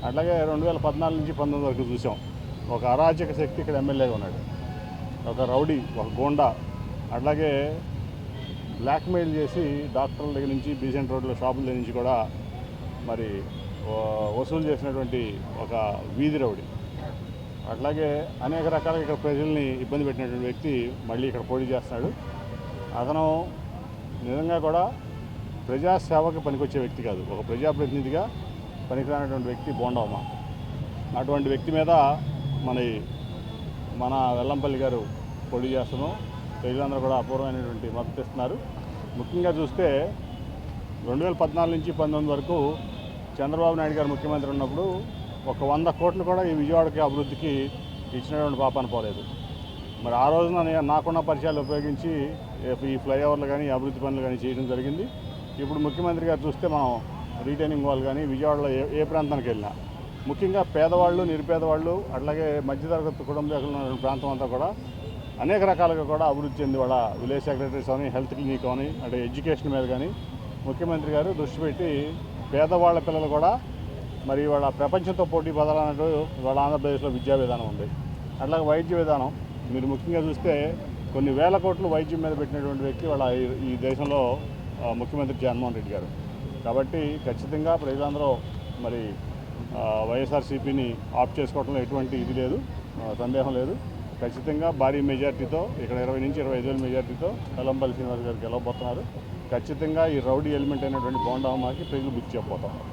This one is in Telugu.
అట్లాగే 2014 నుంచి 19 వరకు చూసాం. ఒక అరాచక శక్తి ఇక్కడ ఎమ్మెల్యేగా ఉన్నాడు, ఒక రౌడీ, ఒక గోండా. అట్లాగే బ్లాక్మెయిల్ చేసి డాక్టర్ల దగ్గర నుంచి, బీసెంట్ రోడ్లో షాపుల దగ్గర నుంచి కూడా మరి వసూలు చేసినటువంటి ఒక వీధి రౌడీ. అట్లాగే అనేక రకాలుగా ఇక్కడ ప్రజల్ని ఇబ్బంది పెట్టినటువంటి వ్యక్తి మళ్ళీ ఇక్కడ పోటీ చేస్తున్నాడు. అతను నిజంగా కూడా ప్రజాసేవకు పనికొచ్చే వ్యక్తి కాదు, ఒక ప్రజాప్రతినిధిగా పనికిరానటువంటి వ్యక్తి బోండమ్మ. అటువంటి వ్యక్తి మీద మన వెల్లంపల్లి గారు పోటీ చేస్తున్నాం. ప్రజలందరూ కూడా అపూర్వమైనటువంటి మద్దతు ఇస్తున్నారు. ముఖ్యంగా చూస్తే 2014 నుంచి 19 వరకు చంద్రబాబు నాయుడు గారు ముఖ్యమంత్రి ఉన్నప్పుడు ఒక 100 కోట్లు కూడా ఈ విజయవాడకి అభివృద్ధికి ఇచ్చినటువంటి పాపాన పోలేదు. మరి ఆ రోజున నాకున్న పరిచయాలు ఉపయోగించి ఈ ఫ్లైఓవర్లు కానీ అభివృద్ధి పనులు కానీ చేయడం జరిగింది. ఇప్పుడు ముఖ్యమంత్రి గారు చూస్తే మనం రీటైనింగ్ వాల్ కానీ విజయవాడలో ఏ ప్రాంతానికి వెళ్ళినా ముఖ్యంగా పేదవాళ్ళు, నిరుపేదవాళ్ళు, అట్లాగే మధ్యతరగతి కుటుంబీకులు ఉన్న ప్రాంతం అంతా కూడా అనేక రకాలుగా కూడా అభివృద్ధి చెంది వాళ్ళ విలేజ్ సెక్రటరీస్ కానీ, హెల్త్ క్లినిక్ కానీ, అంటే ఎడ్యుకేషన్ మీద కానీ ముఖ్యమంత్రి గారు దృష్టి పెట్టి పేదవాళ్ళ పిల్లలు కూడా మరి వాళ్ళ ప్రపంచంతో పోటీ పడాలన్నట్టు వాళ్ళ ఆంధ్రప్రదేశ్లో విద్యా విధానం ఉంది. అట్లాగే వైద్య విధానం మీరు ముఖ్యంగా చూస్తే కొన్ని వేల కోట్లు వైద్యం మీద పెట్టినటువంటి వ్యక్తి వాళ్ళ ఈ దేశంలో ముఖ్యమంత్రి జగన్మోహన్ రెడ్డి గారు. కాబట్టి ఖచ్చితంగా ప్రజలందరూ మరి వైఎస్ఆర్సీపీని ఆప్ చేసుకోవడంలో ఎటువంటి ఇది లేదు, సందేహం లేదు. ఖచ్చితంగా భారీ మెజార్టీతో ఇక్కడ 20 నుంచి 25,000 మెజార్టీతో వెల్లంపల్లి శ్రీనివాస్ గారు గెలవబోతున్నారు. ఖచ్చితంగా ఈ రౌడీ ఎలిమెంట్ అయినటువంటి బోండమ్మకి ప్రజలు బుద్ధి చెప్పబోతున్నారు.